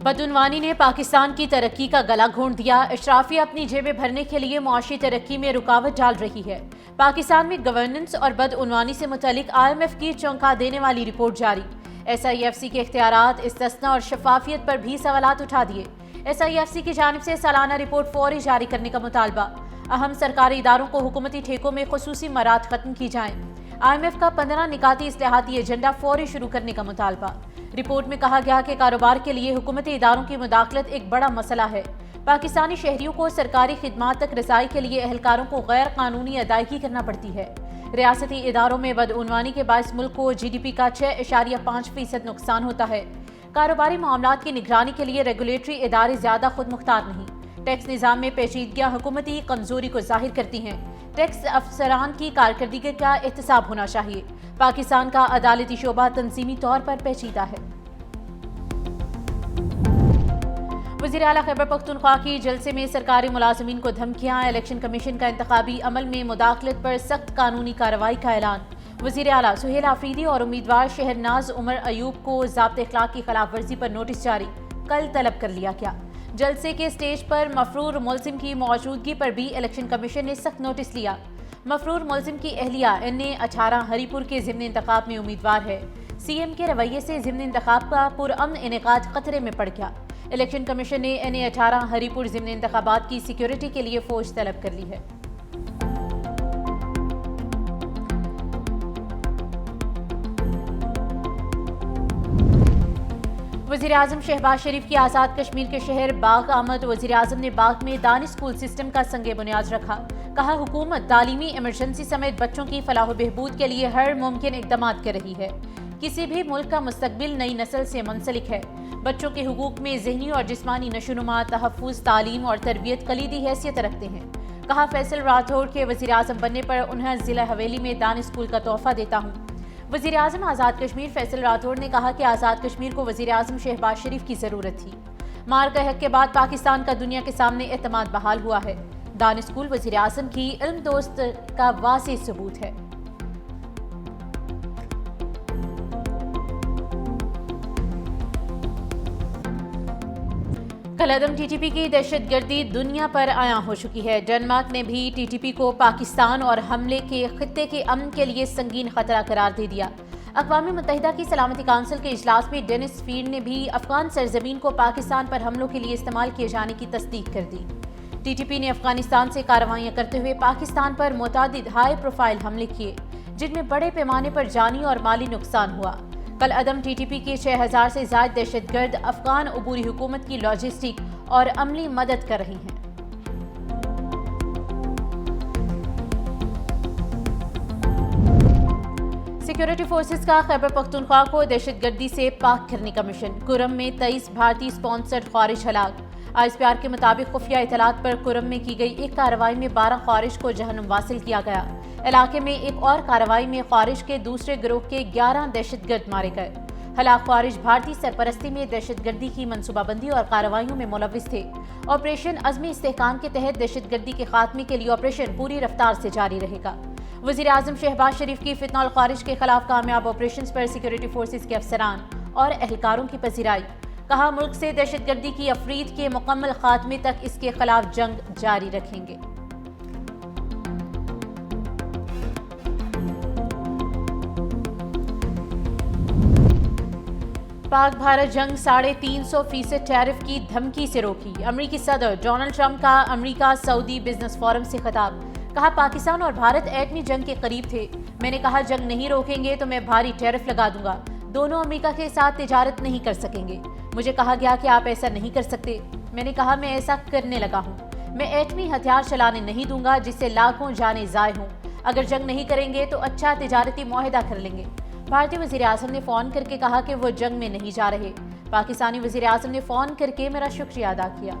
बदउनवानी ने पाकिस्तान की तरक्की का गला घोंट दिया। अशराफिया अपनी जेबें भरने के लिए मुआशी तरक्की में रुकावट डाल रही है। पाकिस्तान में गवर्नेंस और बदउनवानी से मुतालिक IMF की चौंका देने वाली रिपोर्ट जारी। SIFC के इख्तियारात, इस्तिस्ना और शफाफियत पर भी सवालात उठा दिए। SIFC की जानिब से सालाना रिपोर्ट फौरी जारी करने का मुतालबा। अहम सरकारी इदारों को हुकूमती ठेकों में खुसूसी मरात खत्म की जाएं। IMF का 15 निकाती इस्लाहाती एजेंडा फौरी शुरू करने का मुतालबा। रिपोर्ट में कहा गया कि कारोबार के लिए हुकूमती इदारों की मुदाखलत एक बड़ा मसला है। पाकिस्तानी शहरियों को सरकारी खिदमात तक रसाई के लिए एहलकारों को गैर कानूनी अदायगी करना पड़ती है। रियासती इदारों में बदउनवानी के बायस मुल्क को GDP का 6.5% नुकसान होता है। कारोबारी मामलात की निगरानी के लिए रेगुलेटरी इदारे ज्यादा खुद मुख्तार नहीं। टैक्स निज़ाम में पेचीदगियां हुकूमती कमजोरी को जाहिर करती हैं। टैक्स अफसरान की कारकर्दगी का एहतसाब होना चाहिए। पाकिस्तान का अदालती शोबा तंजीमी तौर पर पेचीदा है। वज़ीर आला खैबर पख्तूनख्वा की जलसे में सरकारी मुलाजमीन को धमकियां। इलेक्शन कमीशन का इंतखाबी अमल में मुदाखलत पर सख्त कानूनी कार्रवाई का ऐलान। वज़ीर आला सुहेल आफरीदी और उम्मीदवार शहरनाज उमर अयूब को ज़ाब्ते इखलाक की खिलाफ वर्जी पर नोटिस जारी, कल तलब कर लिया गया। जलसे के स्टेज पर मफरूर मुलजिम की मौजूदगी पर भी इलेक्शन कमीशन ने सख्त नोटिस लिया। मफरूर मुलजिम की अहलिया NA18 हरीपुर के ज़िम्न इंतखाब में उम्मीदवार है। CM के रवैये से ज़िम्न इंतखाब का पुरअमन इनेकाद खतरे में पड़ गया। इलेक्शन कमीशन ने NA18 हरीपुर ज़िम्न इंतखाबात की सिक्योरिटी के लिए फौज तलब कर ली है। वज़ीर आज़म शहबाज शरीफ की आज़ाद कश्मीर के शहर बाग आमद। वज़ीर आज़म ने बाग में दानिश स्कूल सिस्टम का संगे बुनियाद रखा। कहा, हुकूमत तालीमी इमरजेंसी समेत बच्चों की फलाह बहबूद के लिए हर मुमकिन इक़दामात कर रही है। किसी भी मुल्क का मुस्तकबिल नई नस्ल से मुंसलिक है। बच्चों के हुकूक में ज़हनी और जिस्मानी नशोनुमा, तहफ़्फ़ुज़, तालीम और तरबियत कलीदी हैसियत रखते हैं। कहा, फैसल राठौड़ के वज़ीर आज़म बनने पर उन्हें ज़िला हवेली में दानिश स्कूल का तोहफ़ा देता हूँ। वज़ीर आज़म आज़ाद कश्मीर फैसल राठौड़ ने कहा कि आज़ाद कश्मीर को वज़ीर आज़म शहबाज शरीफ की ज़रूरत थी। मार का हक के बाद पाकिस्तान का दुनिया के सामने एतमाद बहाल हुआ है। दानिश स्कूल वज़ीर आज़म की इल्म दोस्त का वाज़ेह सबूत है। कलअदम TTP की दहशतगर्दी दुनिया पर आया हो चुकी है। डेनमार्क ने भी TTP को पाकिस्तान और हमले के खित्ते के अमन के लिए संगीन खतरा करार दे दिया। अक़वाम मुत्तहिदा की सलामती काउंसिल के इजलास में डेनिस फील्ड ने भी अफगान सरजमीन को पाकिस्तान पर हमलों के लिए इस्तेमाल किए जाने की तस्दीक कर दी। TTP ने अफगानिस्तान से कार्रवाइयां करते हुए पाकिस्तान पर मुतादिद हाई प्रोफाइल हमले किए, जिनमें बड़े पैमाने पर जानी और माली नुकसान हुआ। कलअदम TTP के 6000 से ज़ायद दहशतगर्द अफगान अबूरी हुकूमत की लॉजिस्टिक और अमली मदद कर रही हैं। सिक्योरिटी फोर्सेस का खैबर पख्तूनख्वा को दहशतगर्दी से पाक करने का मिशन। कुरम में 23 भारतीय स्पॉन्सर्ड ख्वारिज हलाक। ISPR के मुताबिक खुफिया इतलात पर कुरम में की गई एक कार्रवाई में 12 ख्वारिज को जहन्नुम वासिल किया गया। इलाके में एक और कार्रवाई में ख्वारिज के दूसरे गिरोह के 11 दहशतगर्द मारे गए। हलाक ख्वारिज भारतीय सरपरस्ती में दहशतगर्दी की मनसूबाबंदी और कार्रवाइयों में मुलव्विस थे। ऑपरेशन अज़्म इस्तेहकाम के तहत दहशतगर्दी के खात्मे के लिए ऑपरेशन पूरी रफ्तार से जारी रहेगा। वज़ीर आज़म शहबाज शरीफ की फितनल ख्वारिज के खिलाफ कामयाब ऑपरेशन पर सिक्योरिटी फोर्सेस के अफसरान और एहलकारों की पजीराई। कहा, मुल्क से दहशतगर्दी की अफरीद के मुकम्मल खात्मे तक इसके खिलाफ जंग जारी रखेंगे। पाक भारत जंग 350% टैरिफ की धमकी से रोकी। अमरीकी सदर डोनाल्ड ट्रंप का अमरीका सऊदी बिजनेस फोरम से खिताब। कहा, पाकिस्तान और भारत एटमी जंग के करीब थे। मैंने कहा, जंग नहीं रोकेंगे तो मैं भारी टैरिफ लगा दूंगा। दोनों अमेरिका के साथ तिजारत नहीं कर सकेंगे। मुझे कहा गया कि आप ऐसा नहीं कर सकते। मैंने कहा, मैं ऐसा करने लगा हूँ। मैं एटमी हथियार चलाने नहीं दूंगा जिससे लाखों जानें ज़ाय हों। अगर जंग नहीं करेंगे तो अच्छा तिजारती मुआहदा कर लेंगे। भारतीय वज़ीर आज़म ने फ़ोन करके कहा कि वो जंग में नहीं जा रहे। पाकिस्तानी वज़ीर आज़म ने फ़ोन करके मेरा शुक्रिया अदा किया।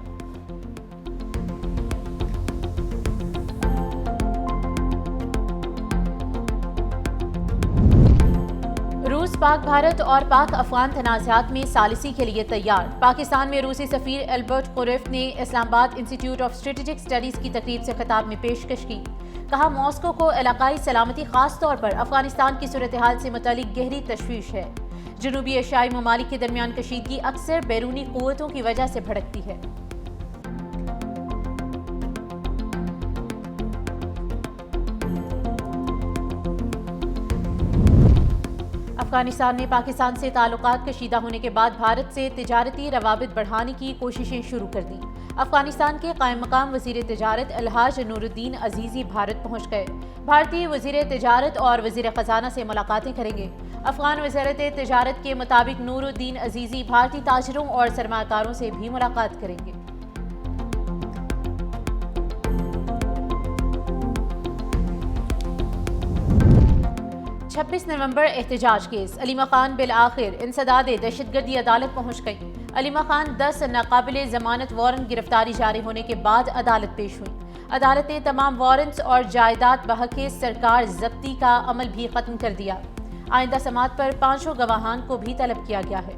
रूस पाक भारत और पाक अफगान तनाज़ात में सालिसी के लिए तैयार। पाकिस्तान में रूसी सफ़ीर एल्बर्ट कुरेफ ने Islamabad institute of strategic studies की तकरीब से खिताब में पेशकश की। कहा, मॉस्को को इलाकाई सलामती खास तौर पर अफगानिस्तान की सूरत हाल से मुतालिक गहरी तशवीश है। जनूबी एशियाई ममालिक के दरमियान कशीदगी अक्सर बैरूनी क़ुव्वतों की वजह से भड़कती है। अफगानिस्तान में पाकिस्तान से ताल्लुकात कशीदा होने के बाद भारत से तिजारती रवाबित बढ़ाने की कोशिशें शुरू कर दी। अफगानिस्तान के कायम मकाम वज़ीर तिजारत अलहाज नूरुद्दीन अजीज़ी भारत पहुँच गए। भारतीय वज़ीर तिजारत और वज़ीर ख़जाना से मुलाकातें करेंगे। अफगान वज़ारत तिजारत के मुताबिक नूरुद्दीन अजीज़ी भारतीय ताजरों और सरमाकारों से भी मुलाकात करेंगे। छब्बीस नवंबर एहतजाज केस। अलीमा खान बिल आखिर इंसदाद दहशतगर्दी अदालत पहुंच गई। अलीमा खान 10 नाकाबिल जमानत वारंट गिरफ्तारी जारी होने के बाद अदालत पेश हुई। अदालत ने तमाम वारंट्स और जायदाद बहके सरकार जब्ती का अमल भी खत्म कर दिया। आइंदा समात पर 5 गवाहान को भी तलब किया गया है।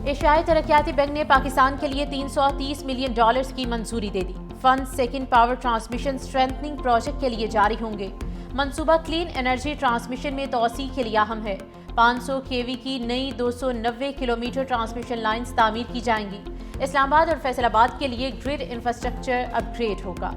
एशियाई तरक्याती बैंक ने पाकिस्तान के लिए $330 मिलियन की मंजूरी दे दी। Fund second power transmission strengthening project के लिए जारी होंगे। मंसूबा क्लीन एनर्जी ट्रांसमिशन में तोसी के लिए अहम है। 500 kV की नई 290 किलोमीटर ट्रांसमिशन लाइन्स तामीर की जाएंगी। इस्लामाबाद और फैसलाबाद के लिए ग्रिड इंफ्रास्ट्रक्चर अपग्रेड होगा।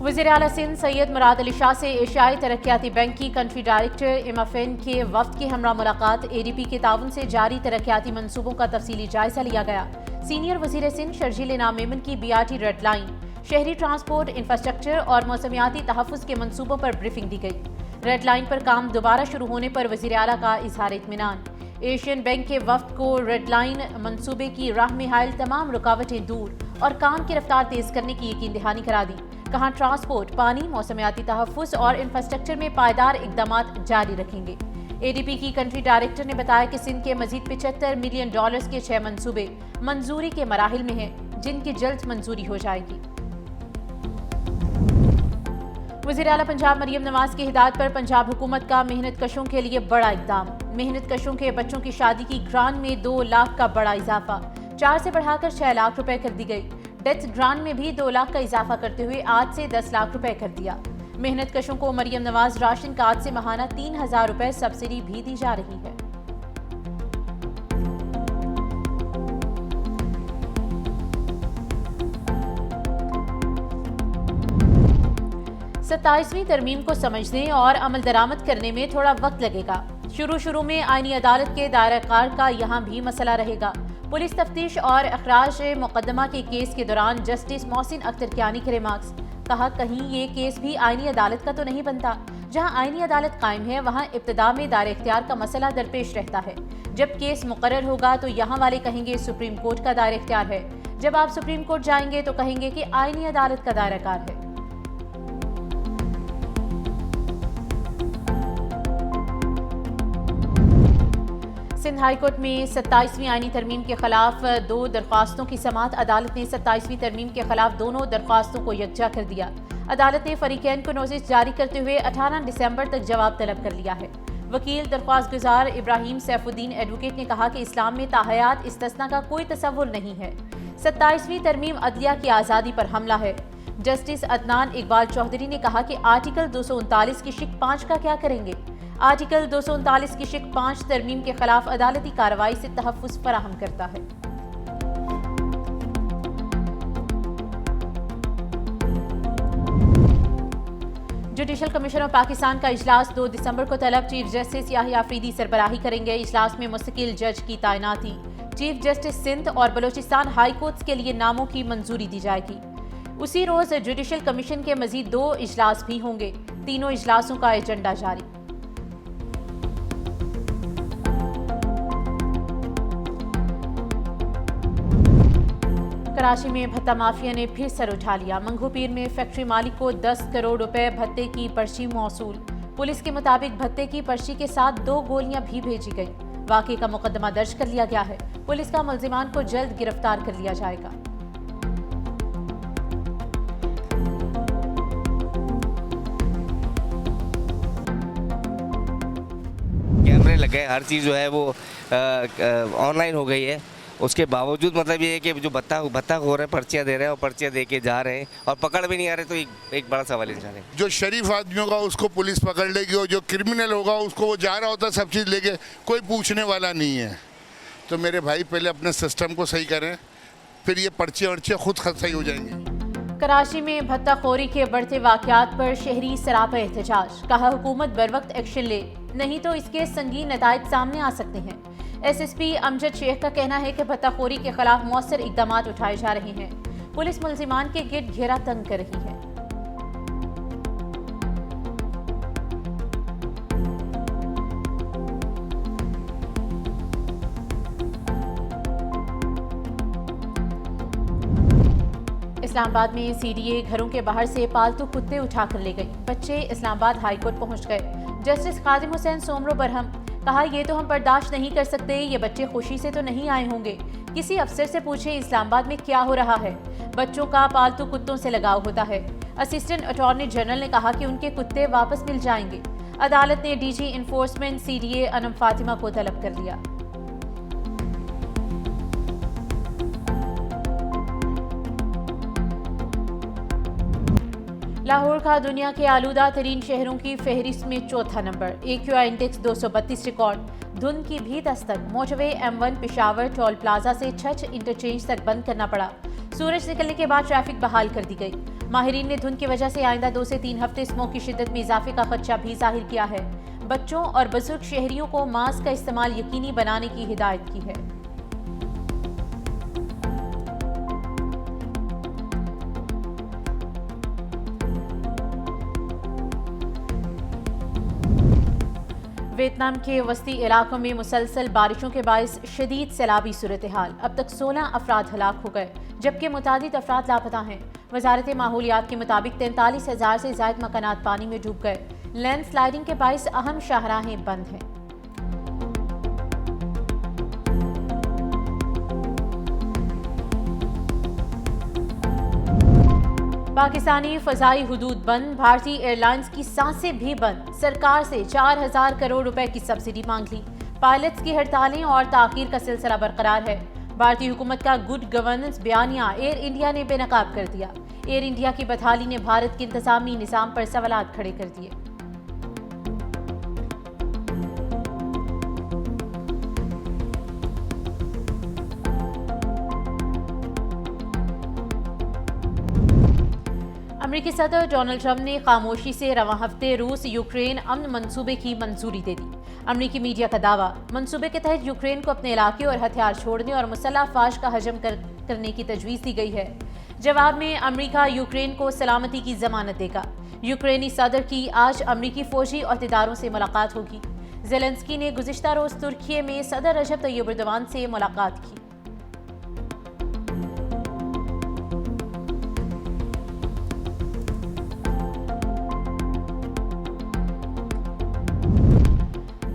वज़ीर आला सिंध सैयद मुराद अली शाह से एशियाई तरक्याती बैंक की कंट्री डायरेक्टर इमाफेन के वफ्द की हमरा मुलाकात। ADP के ताउन से जारी तरक्याती मंसूबों का तफसीली जायजा लिया गया। सीनियर वज़ीर सिंध शर्जील इनाम मेमन की BRT रेड लाइन, शहरी ट्रांसपोर्ट इंफ्रास्ट्रक्चर और मौसमियाती तहफ़्फ़ुज़ के मंसूबों पर ब्रीफिंग दी गई। रेड लाइन पर काम दोबारा शुरू होने पर वज़ीर आला का इज़हार इत्मीनान। एशियन बैंक के वफ्द को रेड लाइन मंसूबे की राह में हायल तमाम रुकावटें दूर और काम की रफ्तार तेज़ करने की यकीन दहानी करा दी। कहा ट्रांसपोर्ट, पानी, मौसमियाती तहफ़्फ़ुज़ और इंफ्रास्ट्रक्चर में पायदार इक़दामात जारी रखेंगे। ADP की कंट्री डायरेक्टर ने बताया कि सिंध के मजीद $75 मिलियन के 6 मंसूबे मंजूरी के मराहिल में हैं, जिनकी जल्द मंजूरी हो जाएगी। वज़ीर आला पंजाब मरियम नवाज की हिदायत पर पंजाब हुकूमत का मेहनत कशों के लिए बड़ा इक़दाम। मेहनत कशों के बच्चों की शादी की ग्रांट में 2 लाख का बड़ा इजाफा, 4 से बढ़ाकर 6 लाख रुपए कर दी गई। डेथ ग्रांट में भी 2 लाख का इजाफा करते हुए आज से 10 लाख रुपए कर दिया। मेहनत कशों को मरियम नवाज राशन कार्ड से माहाना 3000 रुपए सब्सिडी भी दी जा रही है। सत्ताईसवीं तरमीम को समझने और अमल दरामद करने में थोड़ा वक्त लगेगा। शुरू में आईनी अदालत के दायरा-कार का यहाँ भी मसला रहेगा। पुलिस तफ्तीश और अखराज मुकदमा के केस के दौरान जस्टिस मोहसिन अख्तर कियानी के रिमार्क्स। कहा, कहीं ये केस भी आईनी अदालत का तो नहीं बनता। जहां आईनी अदालत कायम है वहां इब्तिदा में दायरे इख्तियार का मसला दरपेश रहता है। जब केस मुकर्रर होगा तो यहाँ वाले कहेंगे सुप्रीम कोर्ट का दायरा इख्तियार है। जब आप सुप्रीम कोर्ट जाएंगे तो कहेंगे कि आईनी अदालत का दायरा कार है। सिंध हाई कोर्ट में 27वीं आईनी तरमीम के खिलाफ 2 दरख्वास्तों की समाअत। अदालत ने 27वीं तरमीम के खिलाफ दोनों दरख्वास्तों को यकजा कर दिया। अदालत ने फरीकैन को नोटिस जारी करते हुए 18 दिसंबर तक जवाब तलब कर लिया है। वकील दरख्वास्त गुजार इब्राहिम सैफुद्दीन एडवोकेट ने कहा कि इस्लाम में ताहयात इस्तिस्ना का कोई तसव्वुर नहीं है। 27वीं तरमीम अदलिया की आज़ादी पर हमला है। जस्टिस अदनान इकबाल चौधरी ने कहा कि आर्टिकल 239 की शिक 5 का क्या करेंगे। आर्टिकल 239 की शिक 5 तरमीम के खिलाफ अदालती कार्रवाई से तहफ़्फ़ुज़ फराहम करता है। जुडिशल कमीशन ऑफ पाकिस्तान का इजलास 2 दिसंबर को तलब। चीफ जस्टिस याहिया अफरीदी सरबराही करेंगे। इजलास में मुस्तकिल जज की तैनाती। चीफ जस्टिस सिंध और बलोचिस्तान हाई कोर्ट्स के लिए नामों की मंजूरी दी जाएगी। उसी रोज जुडिशल कमीशन के मजीद 2 इजलास भी होंगे। तीनों इजलासों का एजेंडा जारी। कराची में भत्ता माफिया ने फिर सर उठा लिया। मंगू पीर में फैक्ट्री मालिक को 10 करोड़ रुपए भत्ते की पर्ची मौसूल। पुलिस के मुताबिक भत्ते की पर्ची के साथ 2 गोलियां भी भेजी गई। वाकई का मुकदमा दर्ज कर लिया गया है। पुलिस का मुल्जिमान को जल्द गिरफ्तार कर लिया जाएगा। कैमरे लग गए, हर चीज़ जो है वो ऑनलाइन हो गई है। उसके बावजूद मतलब ये है कि जो भत्ता हो रहे हैं, पर्चियाँ दे रहे हैं और पर्चियाँ दे के जा रहे हैं और पकड़ भी नहीं आ रहे, तो एक बड़ा सवाल है। जो शरीफ आदमी होगा उसको पुलिस पकड़ लेगी और जो क्रिमिनल होगा उसको वो जा रहा होता है सब चीज़ लेके, कोई पूछने वाला नहीं है। तो मेरे भाई पहले अपने सिस्टम को सही करें, फिर ये पर्चियाँ वर्चियाँ खुद सही हो जाएंगी। कराची में भत्ताखोरी के बढ़ते वाकयात पर शहरी सरापा एहतजाज, कहा हुकूमत बर वक्त एक्शन ले, नहीं तो इसके संगीन नताइज सामने आ सकते हैं। SSP अमजद शेख का कहना है कि भत्ताखोरी के खिलाफ मौसर इकदाम उठाए जा रहे हैं। पुलिस मुलजिमान के गिर्द घेरा तंग कर रही है। इस्लामाबाद में CDA घरों के बाहर से पालतू कुत्ते उठाकर ले गई। बच्चे इस्लामाबाद हाईकोर्ट पहुंच गए। जस्टिस खादिम हुसैन सोमरो बरहम, कहा ये तो हम बर्दाश्त नहीं कर सकते, ये बच्चे खुशी से तो नहीं आए होंगे। किसी अफसर से पूछे इस्लामाबाद में क्या हो रहा है। बच्चों का पालतू कुत्तों से लगाव होता है। असिस्टेंट अटॉर्नी जनरल ने कहा कि उनके कुत्ते वापस मिल जाएंगे। अदालत ने DG enforcement CDA Anam Fatima को तलब कर लिया। लाहौर का दुनिया के आलूदा तरीन शहरों की फहरिस्त में चौथा नंबर। AQI index 232 record. धुंध की भी Dastak, motorway M1 Peshawar toll plaza से छछ इंटरचेंज तक बंद करना पड़ा। सूरज निकलने के बाद ट्रैफिक बहाल कर दी गई। माहिरीन ने धुंध की वजह से आइंदा 2 से 3 हफ्ते स्मोक की शिद्दत में इजाफे का खदशा भी जाहिर किया है। बच्चों और बुजुर्ग शहरियों को मास्क का इस्तेमाल यकीनी बनाने की हिदायत की है। वियतनाम के वस्ती इलाकों में मुसलसल बारिशों के बायस शदीद सैलाबी सूरत हाल। अब तक 16 अफराद हलाक हो गए, जबकि मुतादिद अफराद लापता हैं। वजारत माहौलियात के मुताबिक 43,000 से ज़ायद मकानात पानी में डूब गए। लैंड स्लाइडिंग के बायस अहम शाहराहें बंद हैं। पाकिस्तानी फ़ज़ाई हुदूद बंद, भारतीय एयरलाइंस की सांसें भी बंद। सरकार से 4,000 करोड़ रुपए की सब्सिडी मांग ली। पायलट्स की हड़तालें और ताख़ीर का सिलसिला बरकरार है। भारतीय हुकूमत का गुड गवर्नेंस बयानिया एयर इंडिया ने बेनकाब कर दिया। एयर इंडिया की बदहाली ने भारत के इंतज़ामी निज़ाम पर सवालात खड़े कर दिए। अमेरिकी सदर डोनाल्ड ट्रंप ने खामोशी से रवां हफ्ते रूस यूक्रेन अमन मंसूबे की मंजूरी दे दी। अमेरिकी मीडिया का दावा, मंसूबे के तहत यूक्रेन को अपने इलाके और हथियार छोड़ने और मुसल्लह अफवाज का हजम करने की तजवीज़ दी गई है। जवाब में अमेरिका यूक्रेन को सलामती की जमानत देगा। यूक्रेनी सदर की आज अमेरिकी फौजी अहदेदारों से मुलाकात होगी। ज़ेलेंस्की ने गुज़िश्ता रोज़ तुर्की में सदर रजब तय्यब एर्दोगान से मुलाकात की।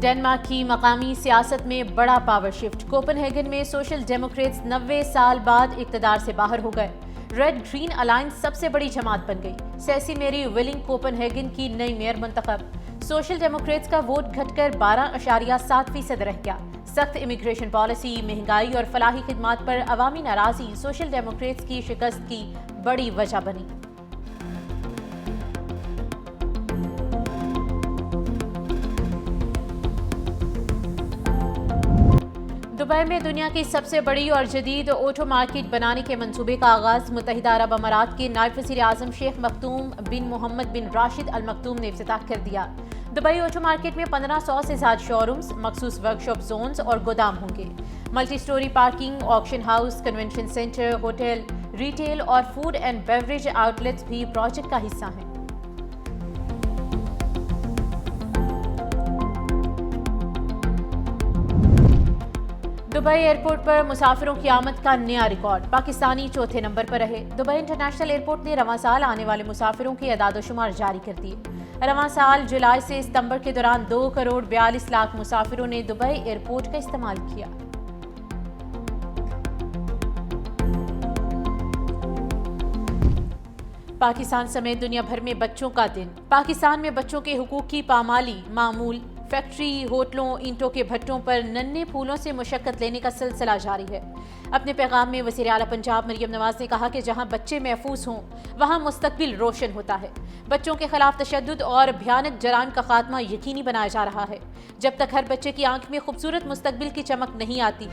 डेनमार्क की मकामी सियासत में बड़ा पावर शिफ्ट। कोपेनहेगन में सोशल डेमोक्रेट्स 90 साल बाद इक़्तिदार से बाहर हो गए। रेड ग्रीन अलायंस सबसे बड़ी जमात बन गई। सेसी मेरी विलिंग कोपेनहेगन की नई मेयर मुंतखब। सोशल डेमोक्रेट्स का वोट घटकर 12.7% रह गया। सख्त इमिग्रेशन पॉलिसी, महंगाई और फलाही खिदमात पर अवामी नाराजगी सोशल डेमोक्रेट्स की शिकस्त की बड़ी वजह बनी। दुबई में दुनिया की सबसे बड़ी और जदीद ऑटो मार्केट बनाने के मंसूबे का आगाज मुत्तहिदा अरब अमारात के नायब वज़ीर आज़म शेख मखदूम बिन मोहम्मद बिन राशिद अल मखदूम ने इफ्तिताह कर दिया। दुबई ऑटो मार्केट में 1500 से ज़्यादा शोरूम्स, मखसूस वर्कशॉप जोन्स और गोदाम होंगे। Multi storey parking, auction house, convention centre, hotel, retail और फूड एंड बेवरेज आउटलेट्स भी प्रोजेक्ट का हिस्सा हैं। दुबई एयरपोर्ट पर मुसाफिरों की आमद का नया रिकॉर्ड। पाकिस्तानी चौथे नंबर पर रहे। दुबई इंटरनेशनल एयरपोर्ट ने रवां साल आने वाले मुसाफिरों की अदाद-ओ-शुमार जारी कर दिए। रवां साल जुलाई से सितंबर के दौरान 2 करोड़ 42 लाख मुसाफिरों ने दुबई एयरपोर्ट का इस्तेमाल किया। पाकिस्तान समेत दुनिया भर में बच्चों का दिन। पाकिस्तान में बच्चों के हुकूक की पामाली मामूल। फैक्ट्री, होटलों, ईंटों के भट्टों पर नन्हे फूलों से मुशक्कत लेने का सिलसिला जारी है। अपने पैगाम में वज़ीर आला पंजाब मरियम नवाज ने कहा कि जहां बच्चे महफूज हों वहां मुस्तकबिल रोशन होता है। बच्चों के खिलाफ तशद्दुद और भयानक जराइम का खात्मा यकीनी बनाया जा रहा है। जब तक हर बच्चे की आंख में खूबसूरत मुस्तकबिल की चमक नहीं आती,